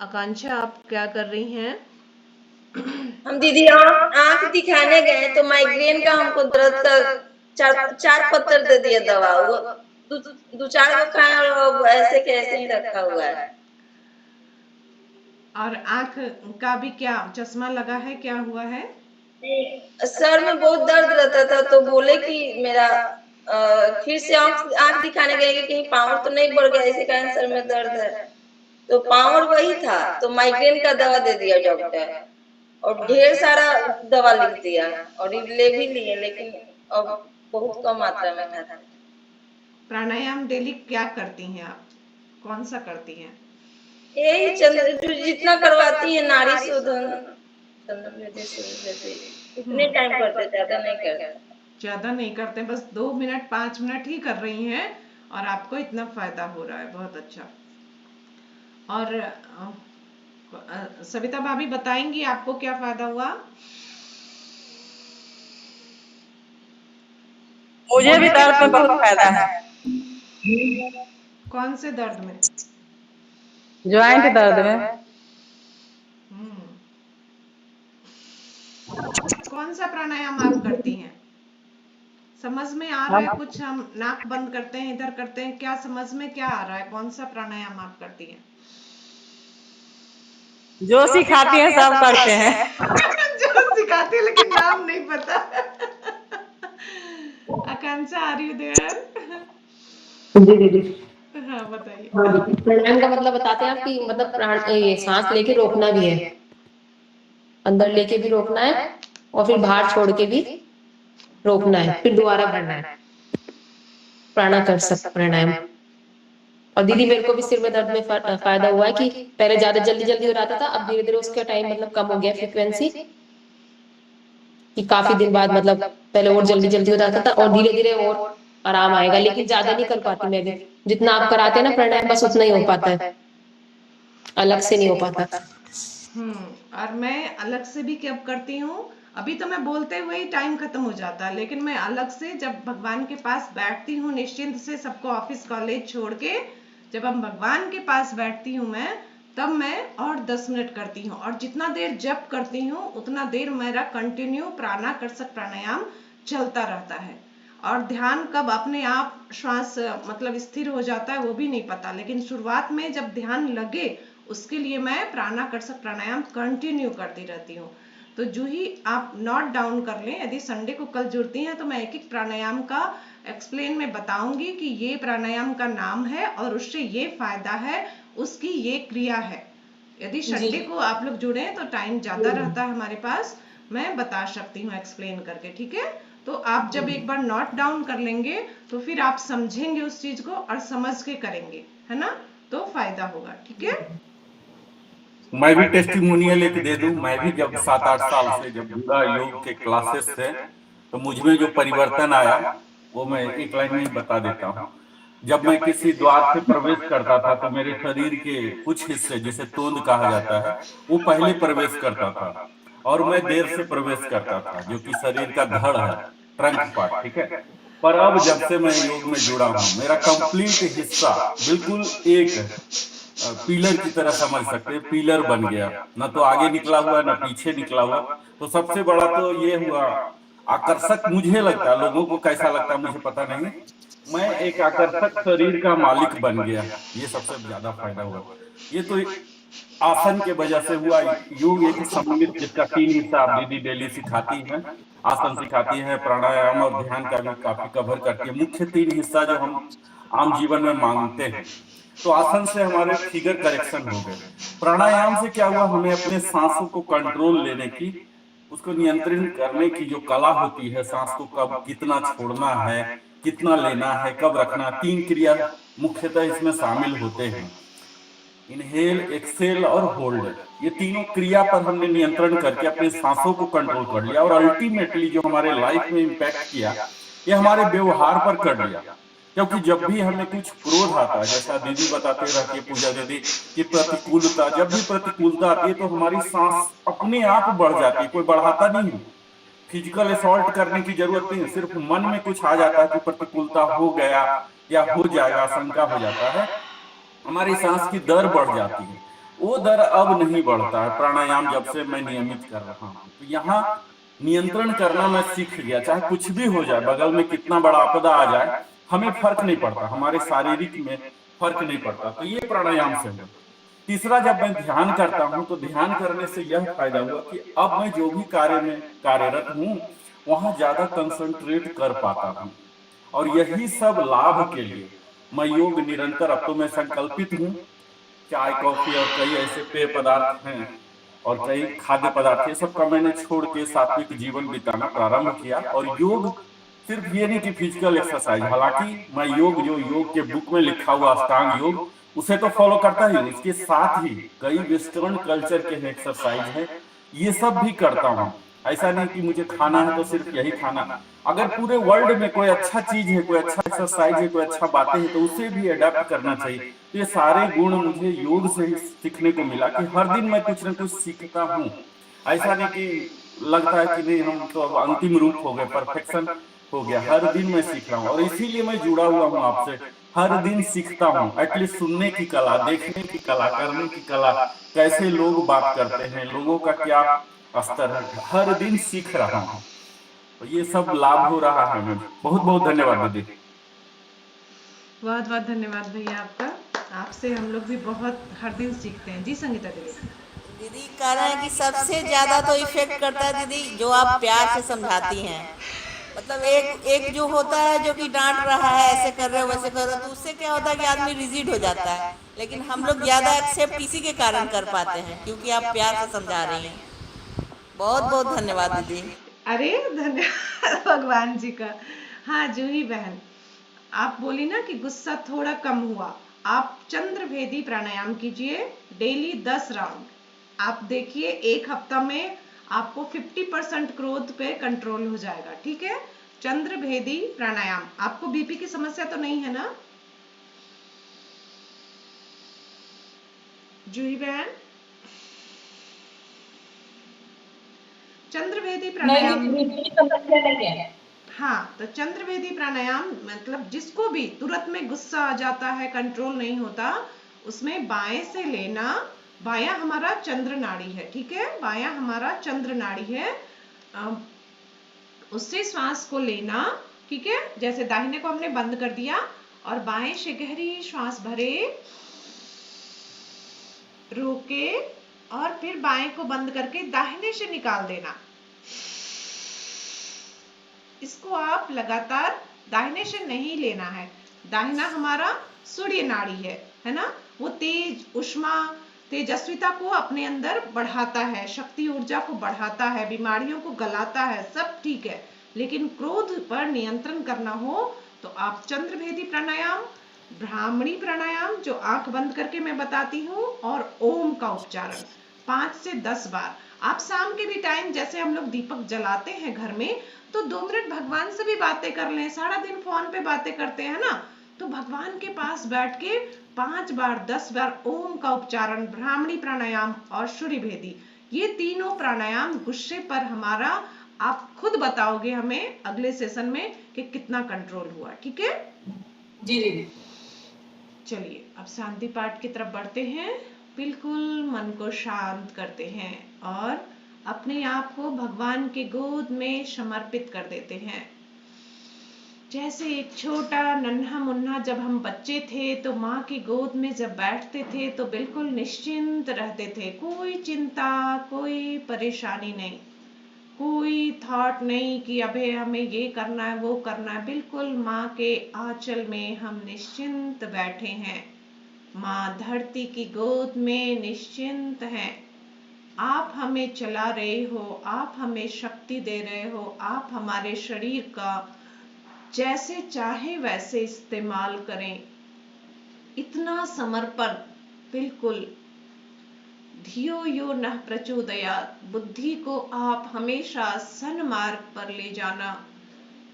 आकांक्षा, आप क्या कर रही हैं? हम दीदी आँख दिखाने गए तो माइग्रेन का हमको दर्द का चार चार पत्तर दे दिया दवा। वो दो दो चार गो खाए और वो ऐसे के ऐसे ही रखा हुआ है। और आंख का भी क्या चश्मा लगा है, क्या हुआ है? सर में बहुत दर्द रहता था तो बोले कि मेरा फिर से आँख आँख दिखाने गए कि कहीं पावर तो नहीं बढ़ गया, इसी कारण सर में दर्द है। तो पावर वही था तो माइग्रेन का दवा दे दिया डॉक्टर और ढेर सारा दवा लिख दिया और ले भी लिए, लेकिन अब बहुत कम मात्रा में खाते हैं। प्राणायाम डेली क्या करती हैं आप? कौन सा करती हैं? यही चंद्र जितना करवाती है, नाड़ी शोधन, चंद्र जैसे इतने टाइम करते, ज्यादा नहीं करते। ज्यादा नहीं करते, बस 2 मिनट 5 मिनट ही कर रही हैं और आपको इतना फायदा हो रहा है, बहुत अच्छा। और सविता भाभी बताएंगी आपको क्या फायदा हुआ? मुझे भी दर्द में बहुत फायदा है। कौन से दर्द में? ज्वाइंट दर्द में। कौन सा प्राणायाम आप करती हैं? समझ में आ रहा है कुछ? हम नाक बंद करते हैं, इधर करते हैं, क्या समझ में क्या आ रहा है? कौन सा प्राणायाम आप करती हैं? जो सिखाती है सब करते हैं। जो सिखाती है, लेकिन नाम नहीं पता। आकांक्षा, आर यू देयर? जी दीदी। हाँ, बताइए। हाँ दीदी, प्राणायाम का मतलब बताते हैं आप कि मतलब प्राण ये सांस लेके रोकना भी है, अंदर लेके भी रोकना है और फिर बाहर छोड़ के भी रोकना है, फिर दोबारा भरना है। प्राणा कर सकते प्राणायाम। और दीदी मेरे को भी सिर में दर्द में फायदा हुआ है कि पहले ज्यादा जल्दी जल्दी हो रहा था, अब धीरे धीरे उसका टाइम मतलब कम हो गया, फ्रिक्वेंसी कि काफी दिन बाद मतलब पहले और जल्दी जल्दी हो जाता था और धीरे धीरे और आराम आएगा, लेकिन ज्यादा नहीं कर पाती मैं भी। जितना आप कराते हैं ना प्राणायाम, बस उतना ही हो पाता है, अलग से नहीं हो पाता। और मैं अलग से भी क्या करती हूँ, अभी तो मैं बोलते हुए ही टाइम खत्म हो जाता है, लेकिन मैं अलग से जब भगवान के पास बैठती हूँ निश्चिंत से, सबको ऑफिस कॉलेज छोड़ के जब हम भगवान के पास बैठती हूँ मैं, तब मैं और 10 मिनट करती हूँ। और जितना देर जप करती हूँ उतना देर मेरा कंटिन्यू प्राणाकर्षक प्राणायाम चलता रहता है। और ध्यान कब अपने आप श्वास मतलब स्थिर हो जाता है वो भी नहीं पता, लेकिन शुरुआत में जब ध्यान लगे उसके लिए मैं प्राणाकर्षक प्राणायाम कंटिन्यू करती रहती हूँ। तो जो ही आप नोट डाउन कर लें, यदि संडे को कल जुड़ती हैं तो मैं एक एक प्राणायाम का एक्सप्लेन में बताऊंगी कि ये प्राणायाम का नाम है और उससे ये फायदा है, उसकी ये क्रिया है। यदि संडे को आप लोग जुड़े तो टाइम ज्यादा रहता है हमारे पास, मैं बता सकती हूँ एक्सप्लेन करके, ठीक है? तो आप जब एक बार नोट डाउन कर लेंगे तो फिर आप समझेंगे उस चीज को और समझ के करेंगे, है ना? तो फायदा होगा, ठीक है? मैं भी टेस्टिमोनियल एक दे दूं। मैं भी जब 7-8 साल से जब जुड़ा योग के क्लासेस से, तो मुझ में जो परिवर्तन आया वो मैं एक लाइन में ही बता देता हूँ। जब मैं किसी द्वार से प्रवेश करता था तो मेरे शरीर के कुछ हिस्से, जिसे तोंद कहा जाता है, वो पहले प्रवेश करता था और मैं देर से प्रवेश करता था, जो कि शरीर का धड़ है, ट्रंक पार्ट, ठीक है। पर अब जब से मैं योग में जुड़ा हूँ, मेरा कंप्लीट हिस्सा बिल्कुल एक पिलर की तरह समझ सकते हैं, पिलर बन गया, न तो आगे निकला हुआ न पीछे निकला हुआ। तो सबसे बड़ा तो ये हुआ आकर्षक, मुझे लगता है, लोगों को कैसा लगता है मुझे पता नहीं, मैं एक आकर्षक शरीर का मालिक बन गया। ये सबसे ज्यादा फायदा हुआ। ये तो आसन के वजह से हुआ। योग एक सम्मिलित, जिसका 3 हिस्सा आप दीदी डेली सिखाती हैं, आसन सिखाती है, प्राणायाम और ध्यान का भी काफी कवर करती है। मुख्य 3 हिस्सा जो हम आम जीवन में मांगते हैं। तो आसन से हमारे फिगर करेक्शन हो गए। प्राणायाम से क्या हुआ, हमें अपने सांसों को कंट्रोल लेने की, उसको नियंत्रित करने की जो कला होती है, सांस को कब कितना छोड़ना है, कितना लेना है, कब रखना, 3 क्रिया मुख्यतः इसमें शामिल होते हैं। इनहेल, एक्सेल और होल्ड, ये तीनों क्रिया पर हमने नियंत्रण करके अपने सांसों को कंट्रोल कर लिया। और अल्टीमेटली जो हमारे लाइफ में इम्पैक्ट किया, ये हमारे व्यवहार पर कर लिया। क्योंकि जब भी हमें कुछ क्रोध आता है, जैसा दीदी बताते रहती है पूजा दीदी, कि प्रतिकूलता, जब भी प्रतिकूलता आती है तो हमारी सांस अपने आप बढ़ जाती है, कोई बढ़ाता नहीं है। फिजिकल असॉल्ट करने की जरूरत नहीं है, सिर्फ मन में कुछ आ जाता है कि प्रतिकूलता हो गया या हो जाएगा, आशंका हो जाता है, हमारी सांस की दर बढ़ जाती है। वो दर अब नहीं बढ़ता है प्राणायाम जब से मैं नियमित कर रहा हूँ। तो यहाँ नियंत्रण करना मैं सीख गया, चाहे कुछ भी हो जाए, बगल में कितना बड़ा आपदा आ जाए, हमें फर्क नहीं पड़ता, हमारे शारीरिक में फर्क नहीं पड़ता। तो ये प्राणायाम से हुआ। तीसरा, जब मैं ध्यान करता हूँ तो ध्यान करने से यह फायदा हुआ कि अब मैं जो भी कार्य में कार्यरत हूँ वहां ज्यादा कंसंट्रेट कर पाता हूँ। और यही सब लाभ के लिए मैं योग निरंतर, अब तो मैं संकल्पित हूँ। चाय कॉफी और कई ऐसे पेय पदार्थ हैं और कई खाद्य पदार्थ, ये सब का मैंने छोड़ के सात्विक जीवन बिताना प्रारंभ किया। और योग सिर्फ ये नहीं कि फिजिकल एक्सरसाइज, हालांकि मैं योग, जो योग के बुक में लिखा हुआ अष्टांग योग, उसे तो फॉलो करता ही, उसके साथ ही कई वेस्टर्न कल्चर के एक्सरसाइज हैं, ये सब भी करता हूँ। ऐसा नहीं कि मुझे खाना है तो सिर्फ यही खाना। अगर पूरे वर्ल्ड में कोई अच्छा चीज है, कोई अच्छा एक्सरसाइज है, कोई अच्छा बातें हैं, तो उसे भी अडेप्ट करना चाहिए। तो ये सारे गुण मुझे योग से ही सीखने को मिला कि हर दिन मैं कुछ ना कुछ सीखता हूँ। ऐसा नहीं कि लगता है कि नहीं हम तो अब अंतिम रूप हो गए, परफेक्शन हो गया, हर दिन मैं सीख रहा हूँ। और इसीलिए मैं जुड़ा हुआ हूँ आपसे, हर दिन सीखता हूँ। एटलीस्ट सुनने की कला, देखने की कला, करने की कला, कैसे लोग बात करते हैं, लोगों का क्या स्तर है, हर दिन सीख रहा हूँ। तो ये सब लाभ हो रहा है हमें। बहुत बहुत धन्यवाद दीदी। बहुत बहुत धन्यवाद भैया आपका। आपसे हम लोग भी बहुत हर दिन सीखते हैं। जी संगीता दीदी। दीदी कह रहे हैं कि सबसे ज्यादा तो इफेक्ट करता है दीदी जो आप प्यार से समझाती हैं। मतलब एक एक जो होता है जो कि डांट रहा है, ऐसे कर रहे हो वैसे कर रहे हो, तो उससे क्या होता है कि आदमी रिजिड हो जाता है। लेकिन हम लोग ज्यादा एक्सेप्ट इसी के कारण कर पाते हैं क्योंकि आप प्यार से समझा रही हैं। बहुत बहुत धन्यवाद दीदी। अरे धन्यवाद भगवान जी का। हाँ जूही बहन, आप बोली ना कि गुस्सा थोड़ा कम हुआ। आप चंद्र भेदी प्राणायाम कीजिए डेली 10 राउंड। आप देखिए एक हफ्ता में आपको 50% क्रोध पे कंट्रोल हो जाएगा। ठीक है, चंद्र भेदी प्राणायाम। आपको बीपी की समस्या तो नहीं है ना जूही बहन? चंद्रभेदी प्राणायाम हाँ, तो चंद्रभेदी प्राणायाम मतलब जिसको भी तुरंत में गुस्सा आ जाता है, कंट्रोल नहीं होता, उसमें बाएं से लेना। बायां हमारा चंद्र नाड़ी है, ठीक है, बायां हमारा चंद्र नाड़ी है। उससे श्वास को लेना, ठीक है, जैसे दाहिने को हमने बंद कर दिया और बाएं से गहरी श्वास भरे, रोके और फिर बाएं को बंद करके दाहिने से निकाल देना। इसको आप लगातार, दाहिने से नहीं लेना है। दाहिना हमारा सूर्य नाड़ी है ना, वो तेज ऊष्मा तेजस्विता को अपने अंदर बढ़ाता है, शक्ति ऊर्जा को बढ़ाता है, बीमारियों को गलाता है, सब ठीक है। लेकिन क्रोध पर नियंत्रण करना हो तो आप चंद्रभेदी प्राणायाम, ब्राह्मणी प्राणायाम जो आंख बंद करके मैं बताती हूँ, और ओम का उच्चारण 5 से 10 बार। आप शाम के भी टाइम, जैसे हम लोग दीपक जलाते हैं घर में, तो 2 मिनट भगवान से भी बातें कर लें। सारा दिन फोन पे बातें करते हैं ना, तो भगवान के पास बैठ के 5 बार 10 बार ओम का उच्चारण, ब्राह्मणी प्राणायाम और सूर्य भेदी, ये तीनों प्राणायाम गुस्से पर हमारा, आप खुद बताओगे हमें अगले सेशन में कि कितना कंट्रोल हुआ। ठीक है जी दीदी। चलिए अब शांति पाठ की तरफ बढ़ते हैं। बिल्कुल मन को शांत करते हैं और अपने आप को भगवान के गोद में समर्पित कर देते हैं। जैसे एक छोटा नन्हा मुन्ना जब हम बच्चे थे तो माँ की गोद में जब बैठते थे तो बिल्कुल निश्चिंत रहते थे, कोई चिंता, कोई परेशानी नहीं, कोई थॉट नहीं कि अबे हमें ये करना है वो करना है। बिल्कुल माँ के आंचल में हम निश्चिंत बैठे हैं, माँ धरती की गोद में निश्चिंत हैं। आप हमें चला रहे हो, आप हमें शक्ति दे रहे हो, आप हमारे शरीर का जैसे चाहे वैसे इस्तेमाल करें, इतना समर्पण। बिल्कुल धियो यो नः प्रचोदयात्, बुद्धि को आप हमेशा सन्मार्ग पर ले जाना।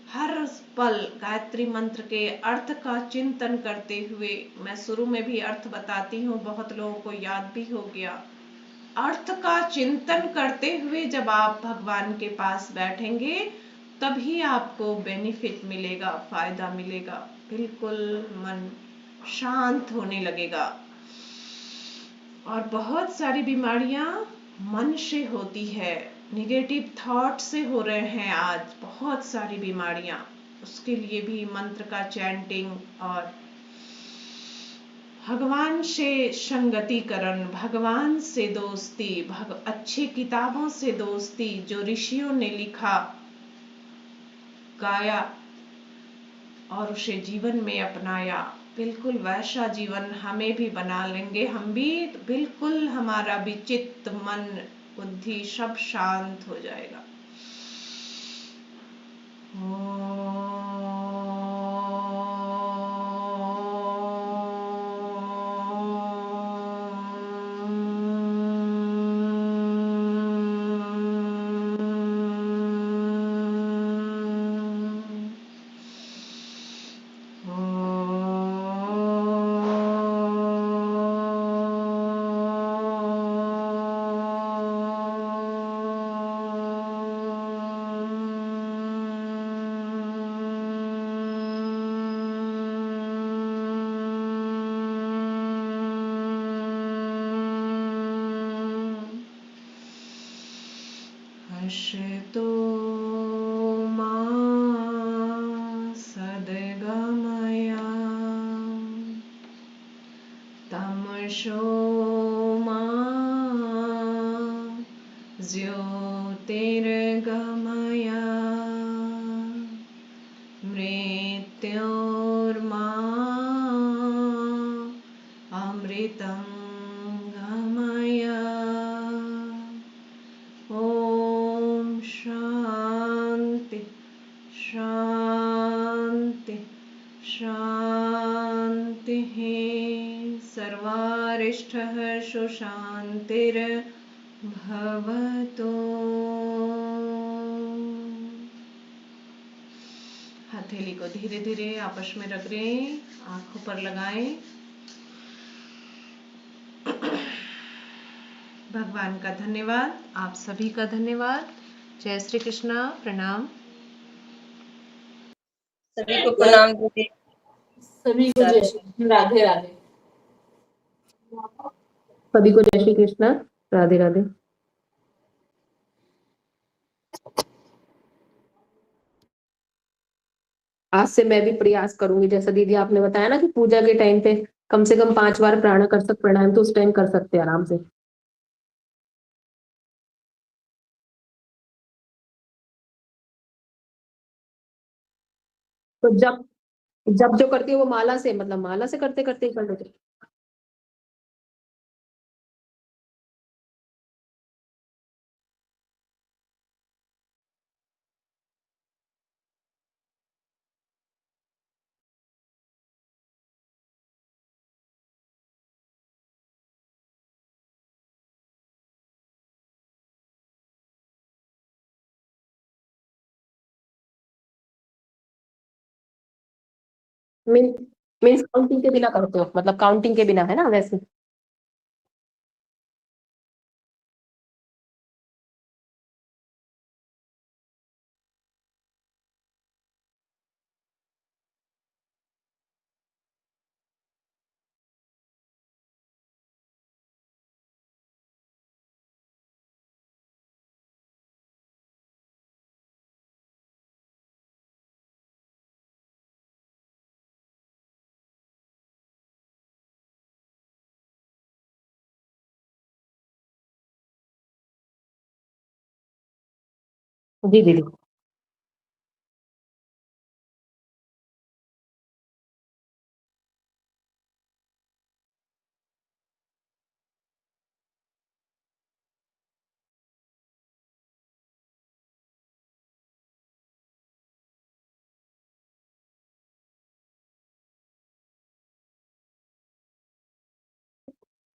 हर पल गायत्री मंत्र के अर्थ का चिंतन करते हुए, मैं शुरू में भी अर्थ बताती हूँ, बहुत लोगों को याद भी हो गया। अर्थ का चिंतन करते हुए जब आप भगवान के पास बैठेंगे तभी आपको बेनिफिट मिलेगा, फायदा मिलेगा। बिल्कुल मन शांत होने लगेगा। और बहुत सारी बीमारियां मन से होती है, निगेटिव थॉट से हो रहे हैं आज बहुत सारी बीमारियां। उसके लिए भी मंत्र का चैंटिंग और भगवान से संगतिकरण, भगवान से दोस्ती, अच्छी किताबों से दोस्ती, जो ऋषियों ने लिखा गाया और उसे जीवन में अपनाया, बिल्कुल वैसा जीवन हमें भी बना लेंगे। हम भी बिल्कुल, हमारा भी चित्त मन बुद्धि सब शांत हो जाएगा। हर्षतो मा सद्गमया तमसो मा ज्योतिर्गमया मृत्योर्मा अमृतं गमया। ओम शांति शांति शांति। सर्वारिष्टः सुशांतिर्भवतु। हथेली को धीरे धीरे आपस में रगड़ें, आंखों पर लगाएं। भगवान का धन्यवाद, आप सभी का धन्यवाद। जय श्री कृष्णा, प्रणाम। सभी को प्रणाम दीदी। सभी को जय श्री कृष्ण, राधे राधे। सभी को जय श्री कृष्ण, राधे राधे। आज से मैं भी प्रयास करूंगी, जैसा दीदी आपने बताया ना कि पूजा के टाइम पे कम से कम 5 बार प्राणायाम तो उस टाइम कर सकते हैं आराम से। तो जब जब जो करती है वो माला से, मतलब माला से करते करते ही कर लेते। मीन्स काउंटिंग के बिना करते हो, मतलब काउंटिंग के बिना, है ना वैसे। जी दीदी।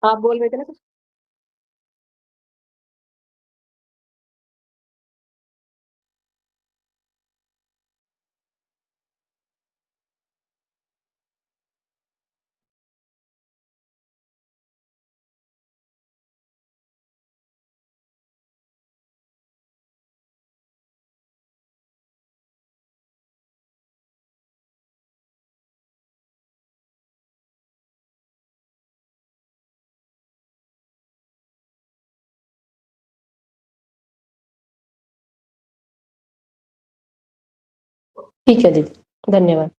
आप बोल रहे थे ना। ठीक है दीदी, धन्यवाद।